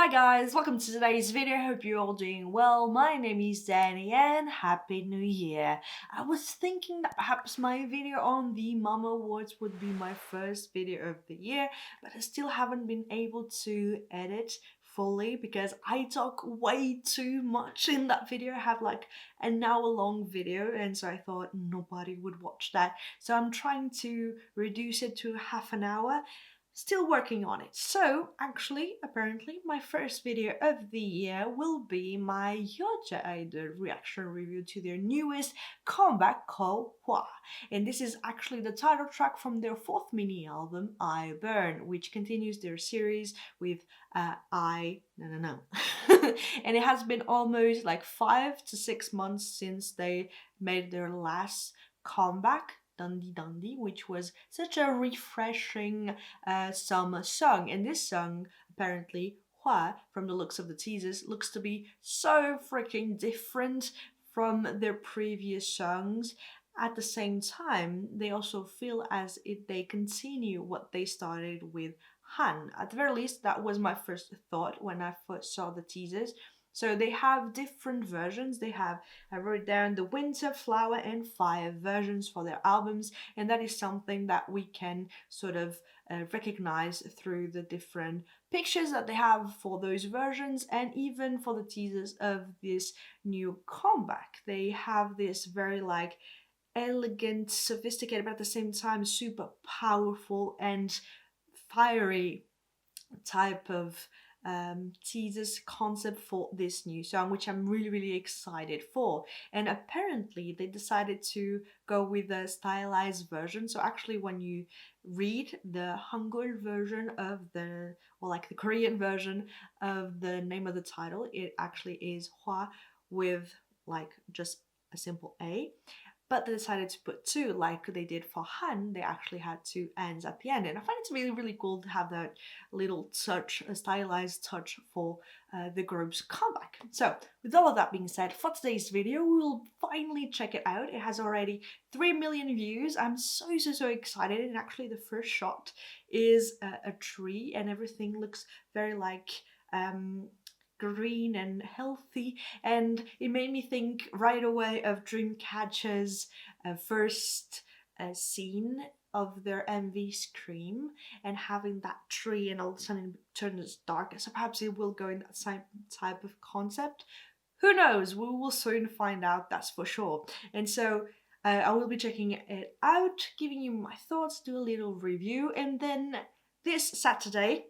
Hi guys, welcome to today's video. Hope you're all doing well. My name is Danny and Happy New Year. I was thinking that perhaps my video on the Mama Awards would be my first video of the year, but I still haven't been able to edit fully because I talk way too much in that video. I have like an hour long video, and so I thought nobody would watch that. So I'm trying to reduce it to half an hour. Still working on it. So actually, apparently, my first video of the year will be my 여자아이들 reaction review to their newest comeback called Hwaa. And this is actually the title track from their fourth mini album, I-Burn, which continues their series with no. And it has been almost like 5 to 6 months since they made their last comeback, Dundee, which was such a refreshing summer song. And this song, apparently, Hwaa, from the looks of the teasers, looks to be so freaking different from their previous songs. At the same time, they also feel as if they continue what they started with HANN. At the very least, that was my first thought when I first saw the teasers. So they have different versions. I wrote down the winter, flower and fire versions for their albums, and that is something that we can sort of recognize through the different pictures that they have for those versions, and even for the teasers of this new comeback. They have this very like elegant, sophisticated, but at the same time super powerful and fiery type of teasers concept for this new song, which I'm really excited for. And apparently they decided to go with a stylized version. So actually when you read the Hangul version of the, or like the Korean version of the name of the title, it actually is Hwaa with like just a simple A. But they decided to put two, like they did for HANN. They actually had two N's at the end. And I find it really cool to have that little touch, a stylized touch for the group's comeback. So with all of that being said, for today's video, we will finally check it out. It has already 3 million views. I'm so excited. And actually the first shot is a tree, and everything looks very like green and healthy, and it made me think right away of Dreamcatcher's first scene of their MV Scream, and having that tree and all of a sudden it turns dark, so perhaps it will go in that same type of concept. Who knows, we will soon find out, that's for sure. And so I will be checking it out, giving you my thoughts, do a little review, and then this Saturday,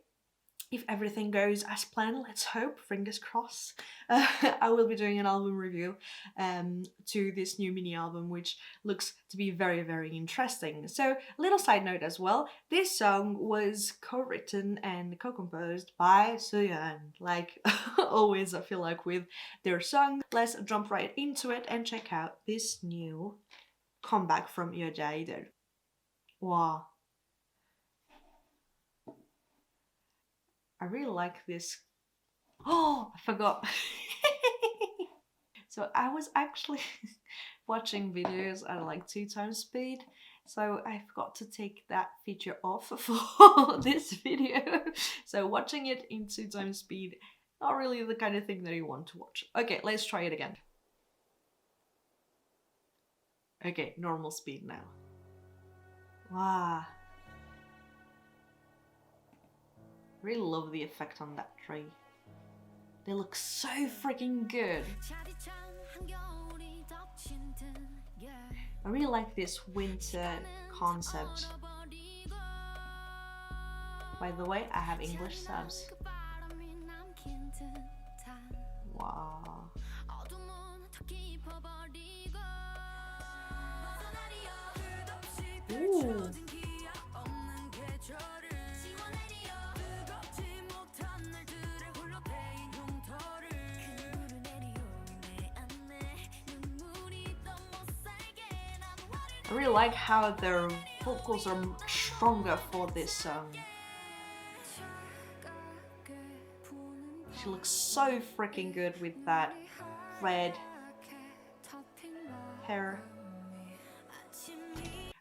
if everything goes as planned, let's hope, fingers crossed, I will be doing an album review to this new mini album, which looks to be very interesting. So, little side note as well, this song was co-written and co-composed by Shuhua. Like always, I feel like with their song. Let's jump right into it and check out this new comeback from 여자아이들. Wow. I really like this. Oh, I forgot. So I was actually watching videos at like 2x speed, so I forgot to take that feature off for this video. So watching it in 2x speed, not really the kind of thing that you want to watch. Okay, let's try it again. Okay, normal speed now. Wow. I really love the effect on that tree. They look so freaking good. I really like this winter concept. By the way, I have English subs. Wow. Ooh. I really like how their vocals are stronger for this song. She looks so freaking good with that red hair.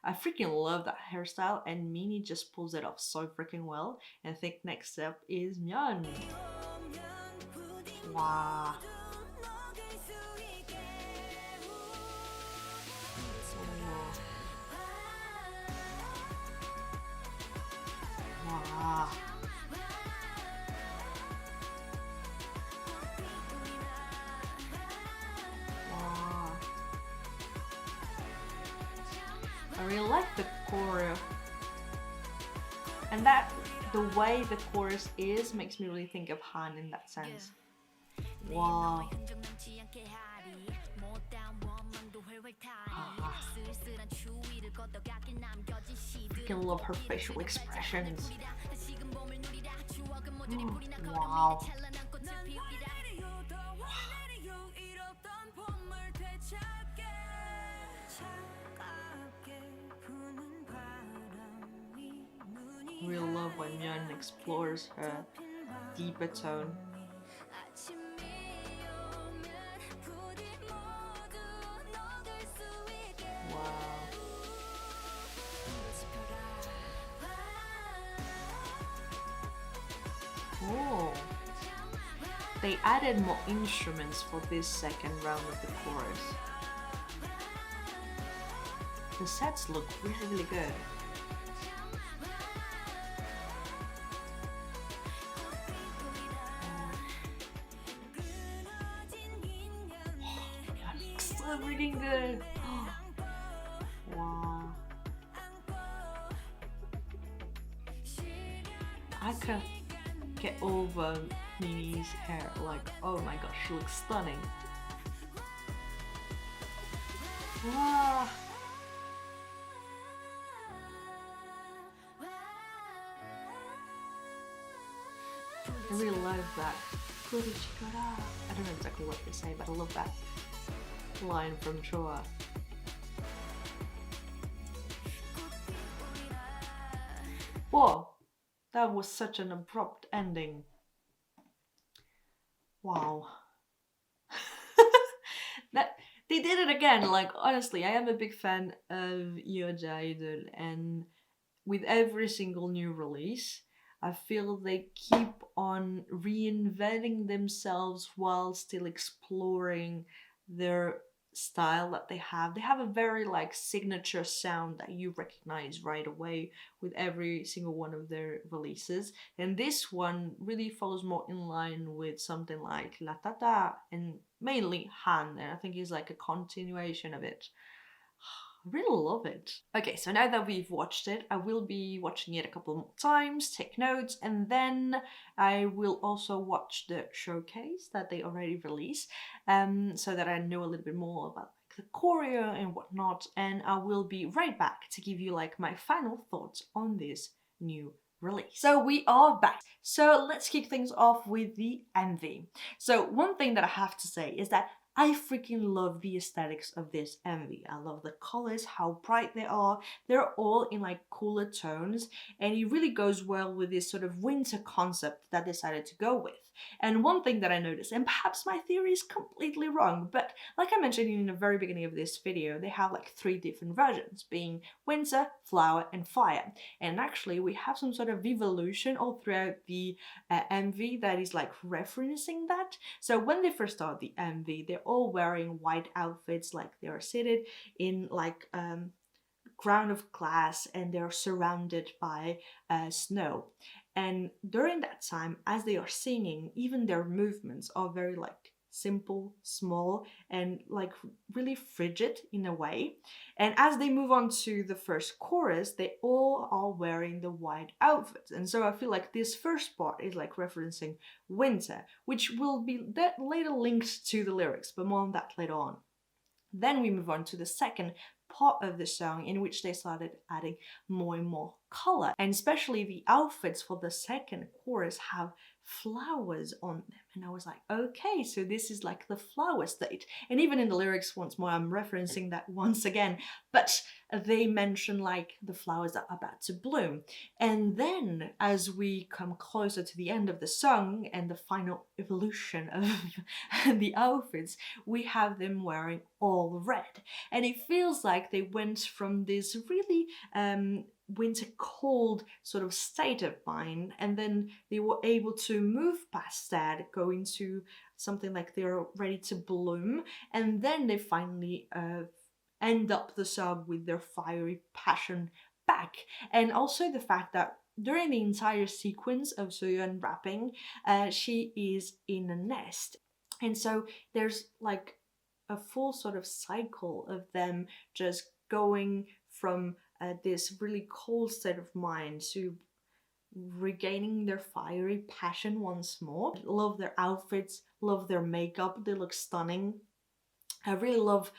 I freaking love that hairstyle, and Mini just pulls it off so freaking well. And I think next up is Myeon. Wow. Wow. Wow. I really like the choreo. And that, the way the chorus is, makes me really think of Han in that sense. Wow. Freaking love her facial expressions. Wow. I really love when Yeon explores her deeper tone. Wow. Oh. They added more instruments for this second round of the chorus. The sets look really, really good. So really good. Wow. I can't get over Nini's hair. Like, oh my gosh, she looks stunning. Wow. I really love that. I don't know exactly what they say, but I love that line from Shuhua. Whoa, that was such an abrupt ending. Wow. That they did it again. Like, honestly, I am a big fan of 여자아이들, and with every single new release, I feel they keep on reinventing themselves while still exploring their style that they have. They have a very like signature sound that you recognize right away with every single one of their releases. And this one really falls more in line with something like La Tata and mainly Han, and I think it's like a continuation of it. I really love it. Okay, so now that we've watched it, I will be watching it a couple more times, take notes, and then I will also watch the showcase that they already released, so that I know a little bit more about like the choreo and whatnot, and I will be right back to give you like my final thoughts on this new release. So we are back. So let's kick things off with the MV. So one thing that I have to say is that I freaking love the aesthetics of this MV. I love the colors, how bright they are. They're all in like cooler tones, and it really goes well with this sort of winter concept that I decided to go with. And one thing that I noticed, and perhaps my theory is completely wrong, but like I mentioned in the very beginning of this video, they have like 3 different versions, being winter, flower, and fire. And actually we have some sort of evolution all throughout the MV that is like referencing that. So when they first start the MV, they're all wearing white outfits, like they are seated in like ground of glass, and they're surrounded by snow. And during that time, as they are singing, even their movements are very like simple, small, and like really frigid in a way. And as they move on to the first chorus, they all are wearing the white outfits. And so I feel like this first part is like referencing winter, which will be later linked to the lyrics, but more on that later on. Then we move on to the second part of the song, in which they started adding more and more color, and especially the outfits for the second chorus have flowers on them, and I was like, okay, so this is like the flower state. And even in the lyrics, once more, I'm referencing that once again, but they mention like the flowers that are about to bloom. And then as we come closer to the end of the song and the final evolution of the outfits, we have them wearing all red, and it feels like they went from this really winter cold sort of state of mind, and then they were able to move past that, go into something like they're ready to bloom, and then they finally end up the song with their fiery passion back. And also the fact that during the entire sequence of Soyeon rapping, she is in a nest. And so there's like a full sort of cycle of them just going from this really cold state of mind to regaining their fiery passion once more. Love their outfits, love their makeup, they look stunning. I really love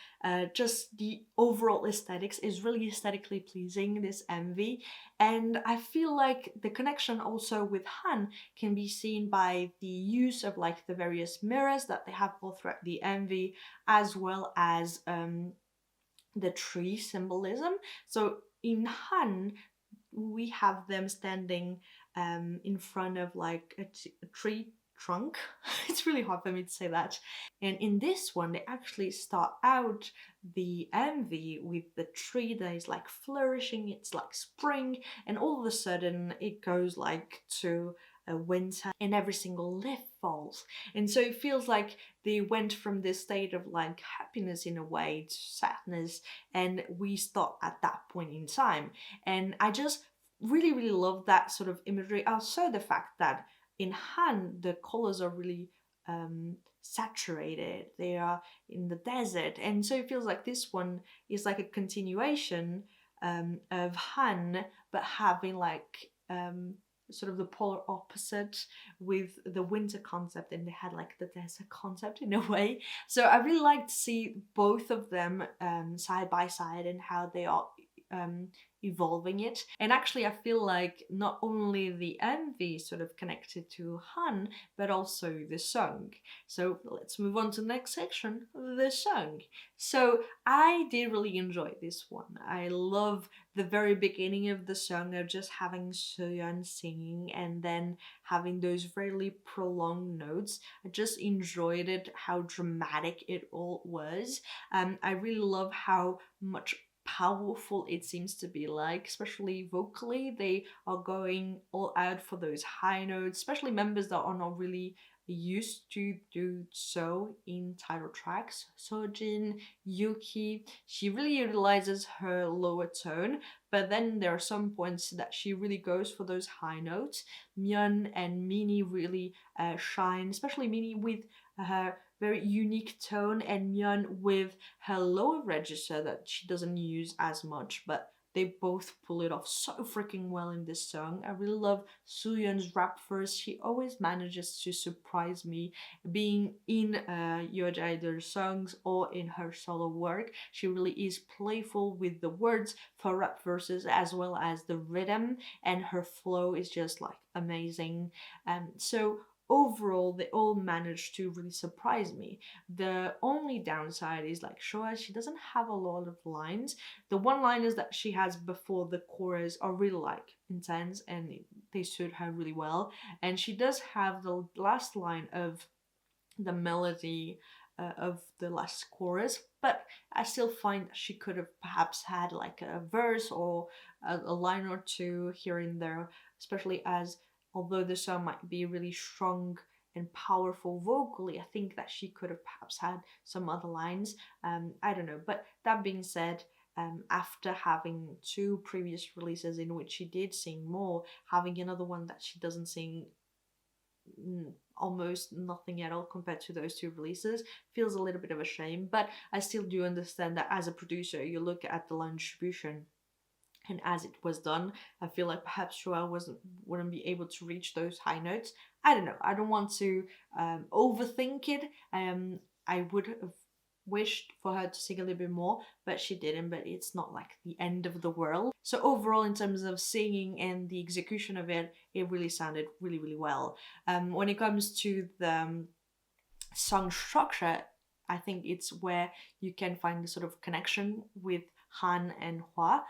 just the overall aesthetics is really aesthetically pleasing, this MV. And I feel like the connection also with Han can be seen by the use of like the various mirrors that they have all throughout the MV, as well as the tree symbolism. So in Han, we have them standing in front of like a tree trunk. It's really hard for me to say that. And in this one, they actually start out the MV with the tree that is like flourishing, it's like spring, and all of a sudden it goes like to a winter and every single leaf falls. And so it feels like they went from this state of like happiness in a way to sadness, and we stop at that point in time. And I just really love that sort of imagery. Also the fact that in Han the colors are really saturated, they are in the desert, and so it feels like this one is like a continuation of Han, but having like sort of the polar opposite with the winter concept, and they had like the desert concept in a way. So I really like to see both of them side by side and how they are evolving it. And actually I feel like not only the MV sort of connected to Han, but also the song. So let's move on to the next section, the song. So I did really enjoy this one. I love the very beginning of the song of just having Soyeon singing and then having those really prolonged notes. I just enjoyed it, how dramatic it all was. I really love how much powerful it seems to be, like especially vocally they are going all out for those high notes, especially members that are not really used to do so in title tracks. Sojin, Yuki, she really utilizes her lower tone, but then there are some points that she really goes for those high notes. Myeon and Minnie really shine, especially Minnie with her very unique tone, and Myeon with her lower register that she doesn't use as much, but they both pull it off so freaking well in this song. I really love Sooyeon's rap verse. She always manages to surprise me, being in 여자아이들 songs or in her solo work. She really is playful with the words for rap verses as well as the rhythm, and her flow is just like amazing. So overall they all managed to really surprise me. The only downside is like Shuhua, she doesn't have a lot of lines. The one liners that she has before the chorus are really like intense and they suit her really well, and she does have the last line of the melody of the last chorus, but I still find that she could have perhaps had like a verse or a line or two here and there, especially as although the song might be really strong and powerful vocally, I think that she could have perhaps had some other lines. I don't know. But that being said, after having two previous releases in which she did sing more, having another one that she doesn't sing almost nothing at all compared to those two releases feels a little bit of a shame. But I still do understand that as a producer, you look at the line distribution, and as it was done, I feel like perhaps Hwaa wouldn't be able to reach those high notes. I don't know. I don't want to overthink it. I would have wished for her to sing a little bit more, but she didn't. But it's not like the end of the world. So overall, in terms of singing and the execution of it, it really sounded really well. When it comes to the song structure, I think it's where you can find the sort of connection with Han and Hwaa,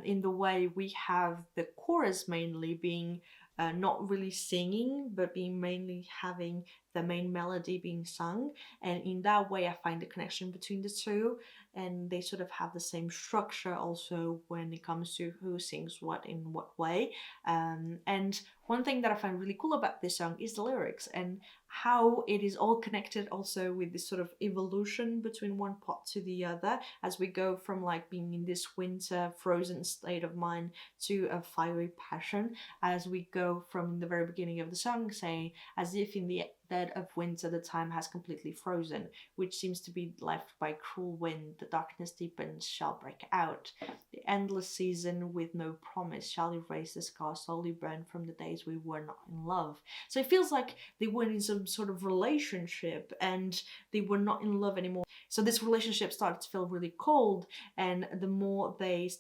in the way we have the chorus mainly being not really singing, but being mainly having the main melody being sung, and in that way I find the connection between the two, and they sort of have the same structure also when it comes to who sings what in what way. And one thing that I find really cool about this song is the lyrics and how it is all connected also with this sort of evolution between one part to the other, as we go from like being in this winter frozen state of mind to a fiery passion, as we go from the very beginning of the song saying as if in the dead of winter the time has completely frozen, which seems to be left by cruel wind, the darkness deepens, shall break out. The endless season with no promise shall erase the scars slowly burned from the days we were not in love. So it feels like they were in some sort of relationship and they were not in love anymore. So this relationship started to feel really cold, and the more they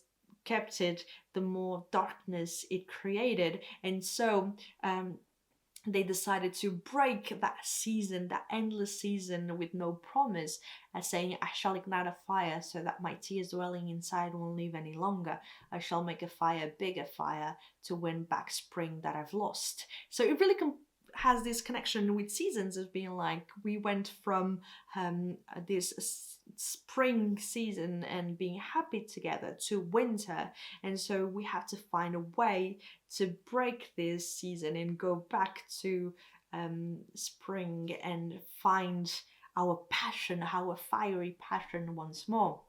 kept it, the more darkness it created. And so they decided to break that season, that endless season with no promise, saying, I shall ignite a fire so that my tears dwelling inside won't live any longer. I shall make a fire, bigger fire, to win back spring that I've lost. So it really has this connection with seasons of being like, we went from this spring season and being happy together to winter, and so we have to find a way to break this season and go back to spring and find our passion, our fiery passion once more.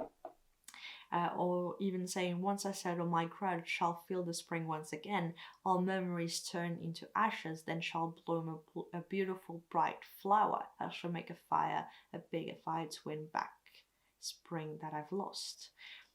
Or even saying, once I settle my grudge, shall feel the spring once again, all memories turn into ashes, then shall bloom a beautiful bright flower. I shall make a fire, a bigger fire, to win back spring that I've lost.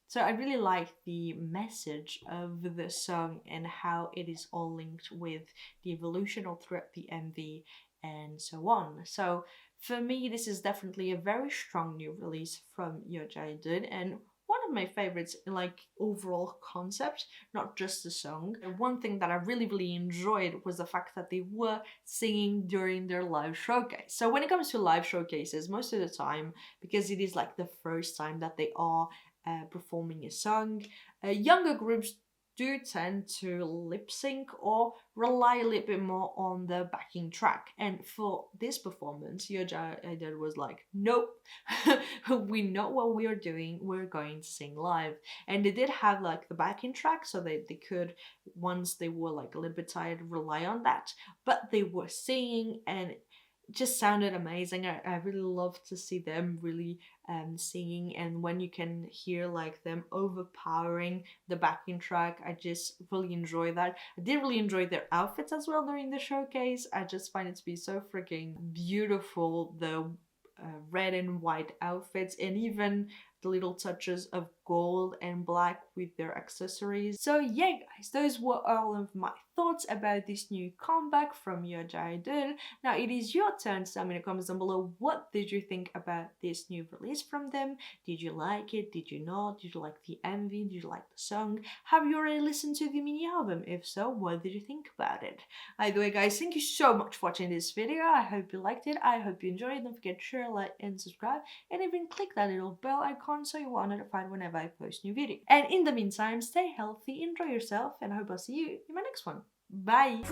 So I really like the message of the song and how it is all linked with the evolution all throughout the MV and so on. So for me, this is definitely a very strong new release from 여자아이들, and one of my favorites, like overall concept, not just the song. And one thing that I really enjoyed was the fact that they were singing during their live showcase. So when it comes to live showcases, most of the time, because it is like the first time that they are performing a song, younger groups do tend to lip sync or rely a little bit more on the backing track. And for this performance, 여자아이들 was like, nope, we know what we are doing, we're going to sing live. And they did have like the backing track, so they could, once they were like a little bit tired, rely on that. But they were singing and it just sounded amazing. I really love to see them really singing, and when you can hear like them overpowering the backing track, I just really enjoy that. I did really enjoy their outfits as well during the showcase. I just find it to be so freaking beautiful, the red and white outfits, and even the little touches of gold and black with their accessories. So yeah guys, those were all of my thoughts about this new comeback from 여자아이들. Now it is your turn to tell me in the comments down below, what did you think about this new release from them? Did you like it? Did you not? Did you like the MV? Did you like the song? Have you already listened to the mini album? If so, what did you think about it? Either way guys, thank you so much for watching this video. I hope you liked it. I hope you enjoyed it. Don't forget to share, like and subscribe, and even click that little bell icon so you are notified whenever I post new video. And in the meantime, stay healthy, enjoy yourself, and I hope I'll see you in my next one. Bye!